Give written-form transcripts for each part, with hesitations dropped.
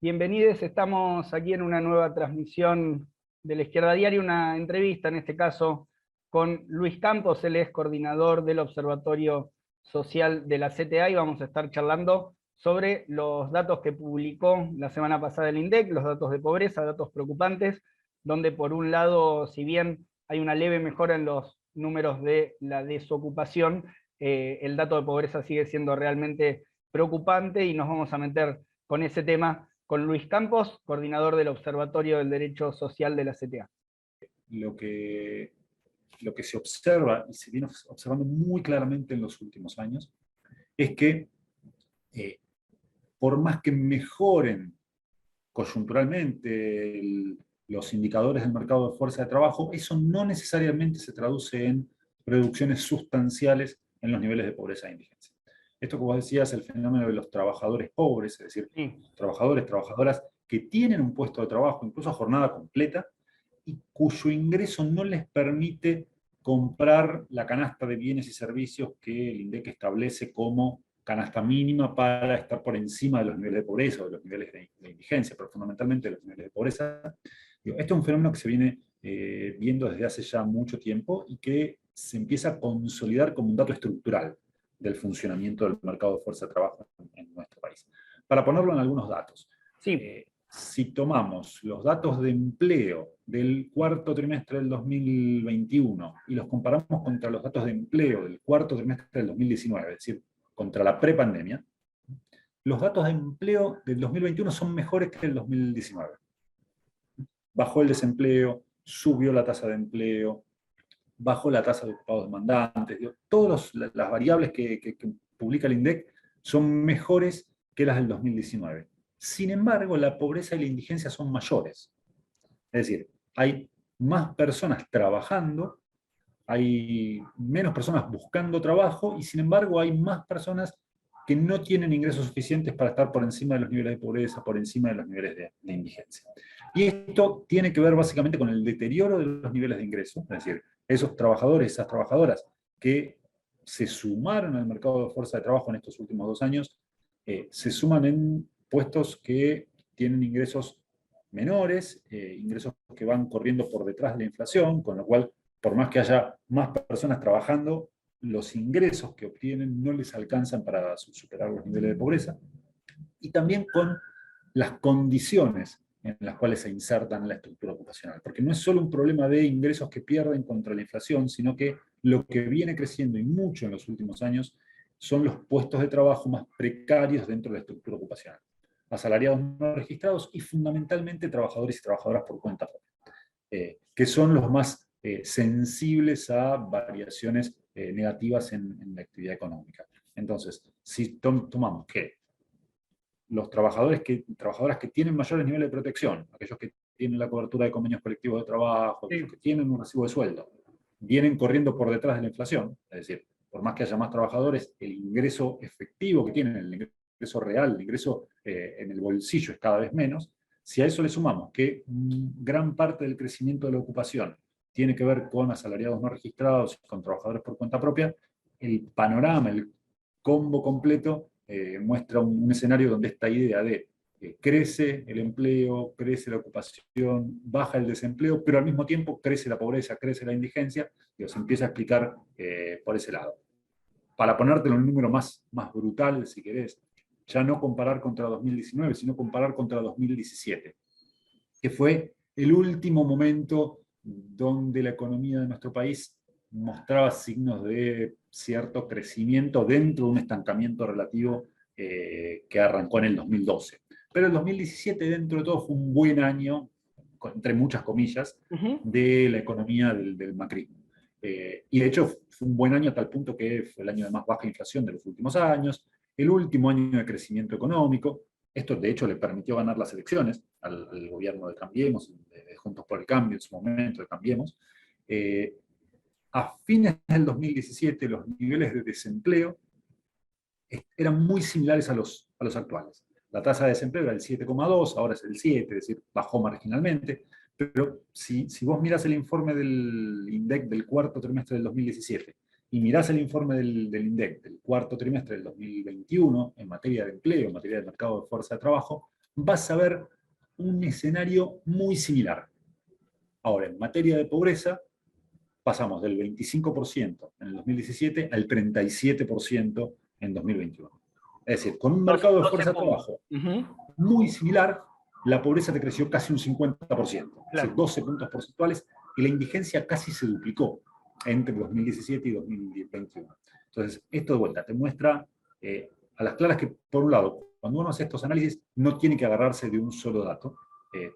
Bienvenidos, estamos aquí en una nueva transmisión de la Izquierda Diaria, una entrevista en este caso con Luis Campos. Él es coordinador del Observatorio Social de la CTA y vamos a estar charlando sobre los datos que publicó la semana pasada el INDEC, los datos de pobreza, datos preocupantes, donde por un lado, si bien hay una leve mejora en los números de la desocupación, el dato de pobreza sigue siendo realmente preocupante y nos vamos a meter con ese tema con Luis Campos, coordinador del Observatorio del Derecho Social de la CTA. Lo que, lo que se observa, y se viene observando muy claramente en los últimos años, es que por más que mejoren coyunturalmente los indicadores del mercado de fuerza de trabajo, eso no necesariamente se traduce en reducciones sustanciales en los niveles de pobreza e indigencia. Esto que vos decías, el fenómeno de los trabajadores pobres, es decir, trabajadores, trabajadoras que tienen un puesto de trabajo, incluso a jornada completa, y cuyo ingreso no les permite comprar la canasta de bienes y servicios que el INDEC establece como canasta mínima para estar por encima de los niveles de pobreza o de los niveles de indigencia, pero fundamentalmente de los niveles de pobreza. Este es un fenómeno que se viene viendo desde hace ya mucho tiempo y que se empieza a consolidar como un dato estructural del funcionamiento del mercado de fuerza de trabajo en nuestro país. Para ponerlo en algunos datos. Sí. Si tomamos los datos de empleo del cuarto trimestre del 2021 y los comparamos contra los datos de empleo del cuarto trimestre del 2019, es decir, contra la prepandemia, los datos de empleo del 2021 son mejores que el 2019. Bajó el desempleo, subió la tasa de empleo, bajó la tasa de ocupados demandantes. Todas las variables que publica el INDEC son mejores que las del 2019. Sin embargo, la pobreza y la indigencia son mayores. Es decir, hay más personas trabajando, hay menos personas buscando trabajo y sin embargo hay más personas que no tienen ingresos suficientes para estar por encima de los niveles de pobreza, por encima de los niveles de indigencia. Y esto tiene que ver básicamente con el deterioro de los niveles de ingreso, es decir, esos trabajadores, esas trabajadoras que se sumaron al mercado de fuerza de trabajo en estos últimos 2 años, se suman en puestos que tienen ingresos menores, ingresos que van corriendo por detrás de la inflación, con lo cual, por más que haya más personas trabajando, los ingresos que obtienen no les alcanzan para superar los niveles de pobreza, y también con las condiciones en las cuales se insertan en la estructura ocupacional. Porque no es solo un problema de ingresos que pierden contra la inflación, sino que lo que viene creciendo y mucho en los últimos años son los puestos de trabajo más precarios dentro de la estructura ocupacional. Asalariados no registrados y fundamentalmente trabajadores y trabajadoras por cuenta propia, que son los más sensibles a variaciones negativas en la actividad económica. Entonces, si tomamos que los trabajadoras que tienen mayores niveles de protección, aquellos que tienen la cobertura de convenios colectivos de trabajo, aquellos que tienen un recibo de sueldo, vienen corriendo por detrás de la inflación, es decir, por más que haya más trabajadores, el ingreso efectivo que tienen, el ingreso real, el ingreso en el bolsillo es cada vez menos. Si a eso le sumamos que gran parte del crecimiento de la ocupación tiene que ver con asalariados no registrados y con trabajadores por cuenta propia, el panorama, el combo completo muestra un escenario donde esta idea de crece el empleo, crece la ocupación, baja el desempleo, pero al mismo tiempo crece la pobreza, crece la indigencia, y se empieza a explicar por ese lado. Para ponértelo en un número más brutal, si querés, ya no comparar contra 2019, sino comparar contra 2017, que fue el último momento donde la economía de nuestro país mostraba signos de cierto crecimiento dentro de un estancamiento relativo que arrancó en el 2012. Pero el 2017, dentro de todo, fue un buen año, entre muchas comillas, de la economía del macrismo. Y de hecho fue un buen año a tal punto que fue el año de más baja inflación de los últimos años, el último año de crecimiento económico. Esto de hecho le permitió ganar las elecciones al gobierno de Cambiemos, de Juntos por el Cambio en su momento, de Cambiemos. A fines del 2017 los niveles de desempleo eran muy similares a los actuales. La tasa de desempleo era el 7,2, ahora es el 7, es decir, bajó marginalmente. Pero si vos mirás el informe del INDEC del cuarto trimestre del 2017 y mirás el informe del INDEC del cuarto trimestre del 2021 en materia de empleo, en materia de mercado de fuerza de trabajo, vas a ver un escenario muy similar. Ahora, en materia de pobreza, pasamos del 25% en el 2017 al 37% en 2021. Es decir, con un mercado de 12 fuerza de puntos. trabajo Ujú. muy similar, la pobreza te creció casi un 50%, es decir, 12 puntos porcentuales, y la indigencia casi se duplicó entre 2017 y 2021. Entonces, esto de vuelta te muestra a las claras que, por un lado, cuando uno hace estos análisis, no tiene que agarrarse de un solo dato.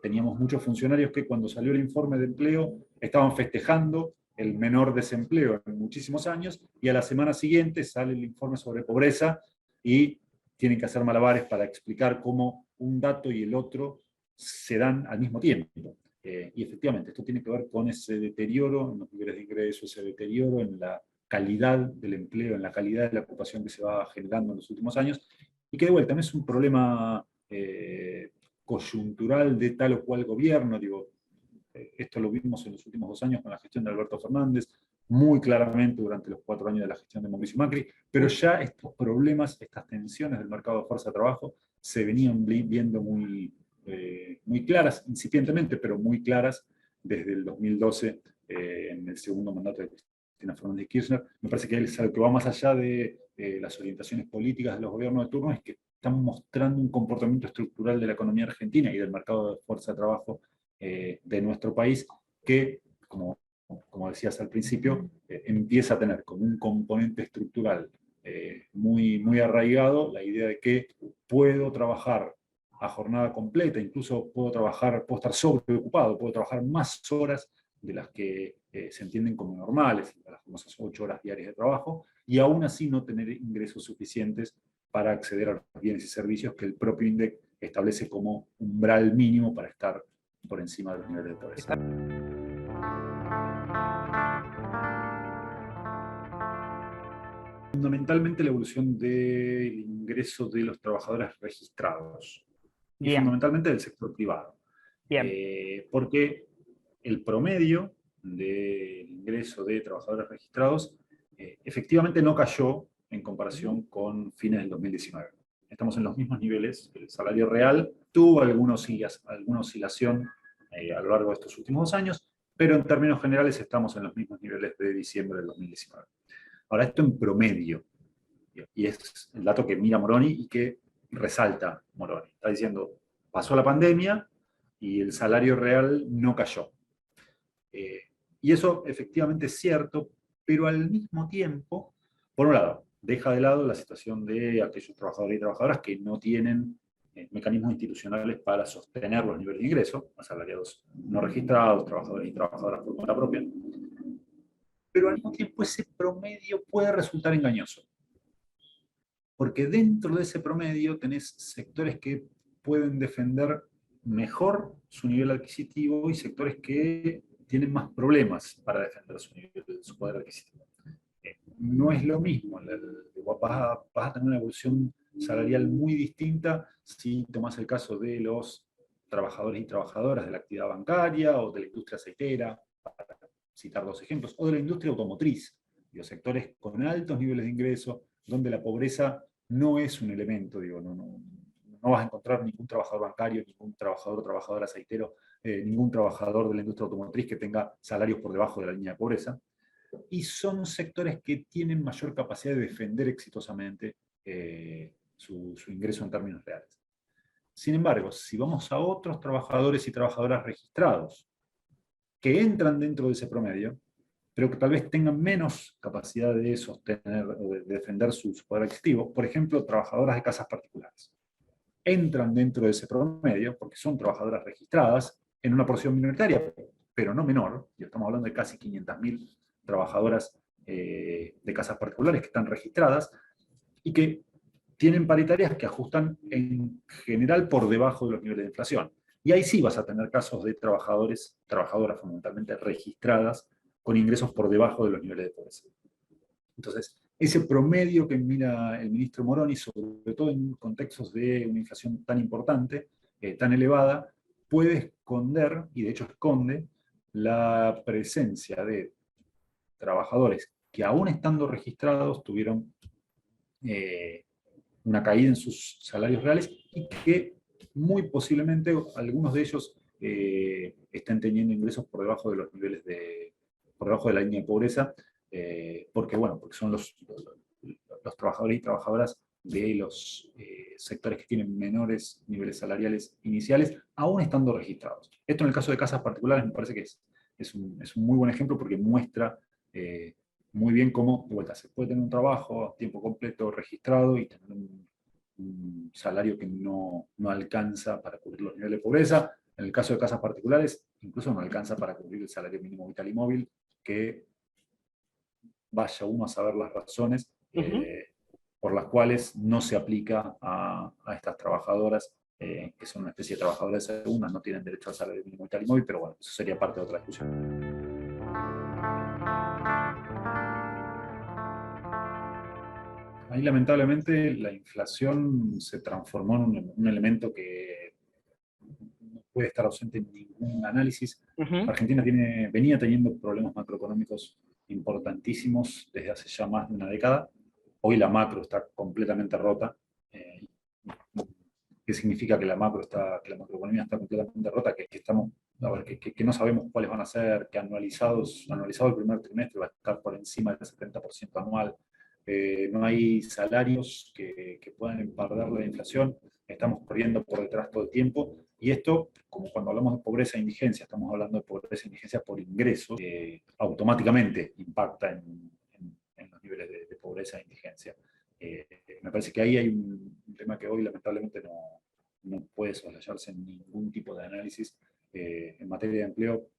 Teníamos muchos funcionarios que cuando salió el informe de empleo estaban festejando el menor desempleo en muchísimos años, y a la semana siguiente sale el informe sobre pobreza y tienen que hacer malabares para explicar cómo un dato y el otro se dan al mismo tiempo. Y efectivamente, esto tiene que ver con ese deterioro en los niveles de ingreso, ese deterioro en la calidad del empleo, en la calidad de la ocupación que se va generando en los últimos años, y que de vuelta no es un problema coyuntural de tal o cual gobierno. Digo, esto lo vimos en los últimos 2 años con la gestión de Alberto Fernández, muy claramente durante los 4 años de la gestión de Mauricio Macri, pero ya estos problemas, estas tensiones del mercado de fuerza de trabajo se venían viendo muy claras, incipientemente, pero muy claras desde el 2012, en el segundo mandato de Cristina Fernández de Kirchner. Me parece que es algo que va más allá de las orientaciones políticas de los gobiernos de turno, es que están mostrando un comportamiento estructural de la economía argentina y del mercado de fuerza de trabajo de nuestro país, que, como decías al principio, empieza a tener como un componente estructural muy arraigado la idea de que puedo trabajar a jornada completa, incluso puedo estar sobreocupado, puedo trabajar más horas de las que se entienden como normales, las famosas 8 horas diarias de trabajo, y aún así no tener ingresos suficientes para acceder a los bienes y servicios que el propio INDEC establece como umbral mínimo para estar por encima de los niveles de pobreza. Fundamentalmente la evolución del ingreso de los trabajadores registrados, y Bien, fundamentalmente del sector privado. bien. Porque el promedio del ingreso de trabajadores registrados efectivamente no cayó en comparación con fines del 2019. Estamos en los mismos niveles. El salario real tuvo alguna oscilación a lo largo de estos últimos 2 años, pero en términos generales estamos en los mismos niveles de diciembre del 2019. Ahora, esto en promedio, y es el dato que mira Moroni y que resalta Moroni. Está diciendo, pasó la pandemia y el salario real no cayó. Y eso efectivamente es cierto, pero al mismo tiempo, por un lado, deja de lado la situación de aquellos trabajadores y trabajadoras que no tienen mecanismos institucionales para sostener los niveles de ingreso, asalariados no registrados, trabajadores y trabajadoras por cuenta propia. Pero al mismo tiempo ese promedio puede resultar engañoso, porque dentro de ese promedio tenés sectores que pueden defender mejor su nivel adquisitivo y sectores que tienen más problemas para defender su poder adquisitivo. No es lo mismo, vas a tener una evolución salarial muy distinta si tomas el caso de los trabajadores y trabajadoras de la actividad bancaria o de la industria aceitera, para citar 2 ejemplos, o de la industria automotriz, los sectores con altos niveles de ingreso, donde la pobreza no es un elemento. Digo, no vas a encontrar ningún trabajador bancario, ningún trabajador o trabajadora aceitero, ningún trabajador de la industria automotriz que tenga salarios por debajo de la línea de pobreza, y son sectores que tienen mayor capacidad de defender exitosamente su ingreso en términos reales. Sin embargo, si vamos a otros trabajadores y trabajadoras registrados que entran dentro de ese promedio, pero que tal vez tengan menos capacidad de sostener o de defender su poder adquisitivo, por ejemplo, trabajadoras de casas particulares, entran dentro de ese promedio porque son trabajadoras registradas en una porción minoritaria, pero no menor, y estamos hablando de casi 500.000 trabajadoras de casas particulares que están registradas y que tienen paritarias que ajustan en general por debajo de los niveles de inflación. Y ahí sí vas a tener casos de trabajadoras fundamentalmente registradas, con ingresos por debajo de los niveles de pobreza. Entonces, ese promedio que mira el ministro Moroni, sobre todo en contextos de una inflación tan importante, tan elevada, puede esconder, y de hecho esconde, la presencia de trabajadores que aún estando registrados tuvieron una caída en sus salarios reales y que muy posiblemente algunos de ellos estén teniendo ingresos por debajo de los niveles por debajo de la línea de pobreza, porque son los trabajadores y trabajadoras de los sectores que tienen menores niveles salariales iniciales, aún estando registrados. Esto en el caso de casas particulares me parece que es un muy buen ejemplo porque muestra muy bien cómo, de vuelta, se puede tener un trabajo a tiempo completo registrado y tener un salario que no alcanza para cubrir los niveles de pobreza. En el caso de casas particulares, incluso no alcanza para cubrir el salario mínimo vital y móvil, que vaya uno a saber las razones por las cuales no se aplica a estas trabajadoras, que son una especie de trabajadoras de segunda, no tienen derecho al salario mínimo vital y móvil, pero bueno, eso sería parte de otra discusión. Ahí lamentablemente la inflación se transformó en un elemento que no puede estar ausente en ningún análisis. Argentina venía teniendo problemas macroeconómicos importantísimos desde hace ya más de una década. Hoy la macro está completamente rota. ¿Qué significa que la macroeconomía está completamente rota? Que no sabemos cuáles van a ser, que anualizado el primer trimestre va a estar por encima del 70% anual. No hay salarios que puedan empardar la inflación, estamos corriendo por detrás todo el tiempo, y esto, como cuando hablamos de pobreza e indigencia, estamos hablando de pobreza e indigencia por ingresos, automáticamente impacta en los niveles de pobreza e indigencia. Me parece que ahí hay un tema que hoy lamentablemente no puede soslayarse en ningún tipo de análisis. En materia de empleo,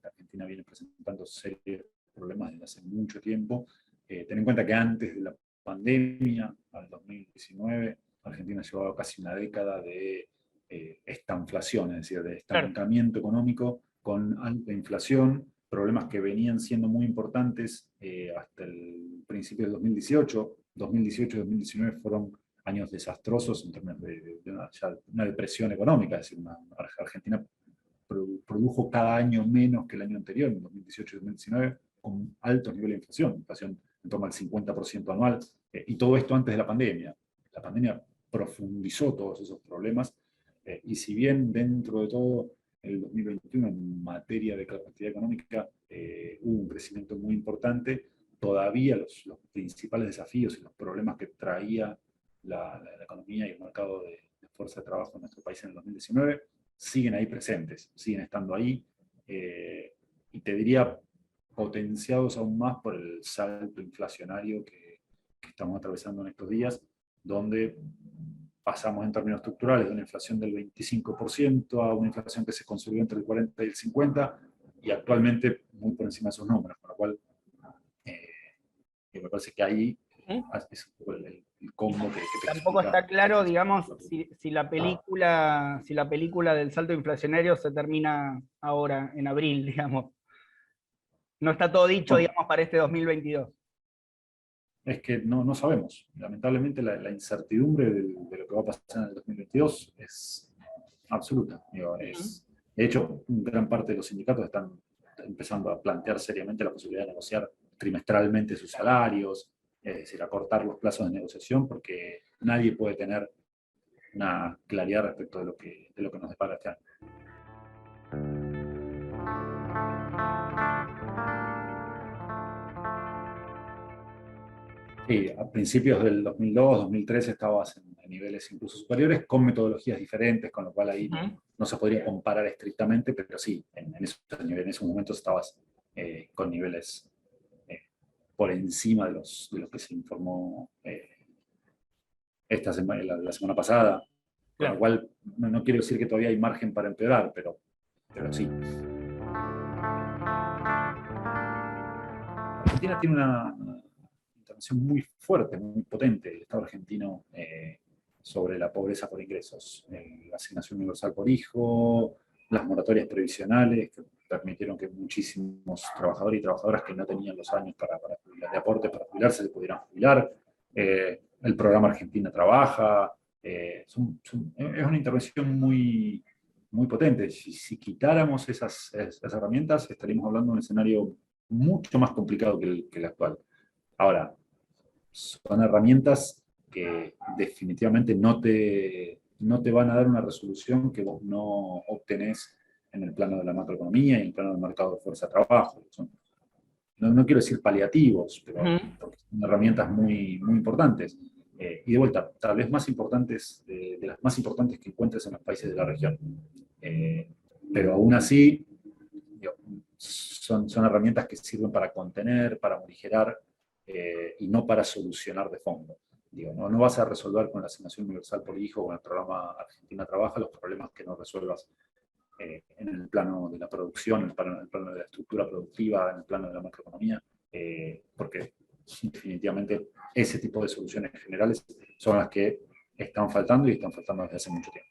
Argentina viene presentando serios problemas desde hace mucho tiempo. Ten en cuenta que antes de la pandemia, al 2019, Argentina llevaba casi una década de estanflación, es decir, de estancamiento económico con alta inflación, problemas que venían siendo muy importantes hasta el principio del 2018. 2018 y 2019 fueron años desastrosos en términos de una depresión económica, es decir, Argentina produjo cada año menos que el año anterior, en 2018 y 2019, con altos niveles de inflación en torno al 50% anual, y todo esto antes de la pandemia. La pandemia profundizó todos esos problemas, y si bien dentro de todo el 2021 en materia de capacidad económica hubo un crecimiento muy importante, todavía los principales desafíos y los problemas que traía la economía y el mercado de fuerza de trabajo en nuestro país en el 2019 siguen ahí presentes, siguen estando ahí, y te diría potenciados aún más por el salto inflacionario que estamos atravesando en estos días, donde pasamos en términos estructurales de una inflación del 25% a una inflación que se consolidó entre el 40 y el 50, y actualmente muy por encima de esos números, con lo cual me parece que ahí es un poco el combo que tampoco está claro, digamos, si la película del salto inflacionario se termina ahora, en abril, digamos. No está todo dicho, digamos, para este 2022. Es que no sabemos. Lamentablemente la incertidumbre de lo que va a pasar en el 2022 es absoluta. De hecho, gran parte de los sindicatos están empezando a plantear seriamente la posibilidad de negociar trimestralmente sus salarios, es decir, acortar los plazos de negociación, porque nadie puede tener una claridad respecto de lo que nos depara este año. Sí, a principios del 2002, 2003 estabas en niveles incluso superiores, con metodologías diferentes, con lo cual ahí no se podría comparar estrictamente, pero sí, en esos momentos estabas con niveles por encima de los que se informó la semana pasada, con lo cual no quiero decir que todavía hay margen para empeorar, pero sí. Argentina tiene una intervención muy fuerte, muy potente del Estado argentino sobre la pobreza por ingresos. La asignación universal por hijo, las moratorias previsionales, que permitieron que muchísimos trabajadores y trabajadoras que no tenían los años de aporte para jubilarse se pudieran jubilar. El programa Argentina Trabaja. Es una intervención muy, muy potente. Si quitáramos esas herramientas, estaríamos hablando de un escenario mucho más complicado que el actual. Ahora, son herramientas que definitivamente no te no te van a dar una resolución que vos no obtenés en el plano de la macroeconomía y en el plano del mercado de fuerza de trabajo. No quiero decir paliativos, pero porque son herramientas muy, muy importantes. Y de vuelta, tal vez más importantes, de las más importantes que encuentres en los países de la región. Pero aún así, digo, son herramientas que sirven para contener, para morigerar, y no para solucionar de fondo. Digo, no vas a resolver con la asignación universal por hijo o con el programa Argentina Trabaja los problemas que no resuelvas en el plano de la producción, en el plano de la estructura productiva, en el plano de la macroeconomía, porque definitivamente ese tipo de soluciones generales son las que están faltando y están faltando desde hace mucho tiempo.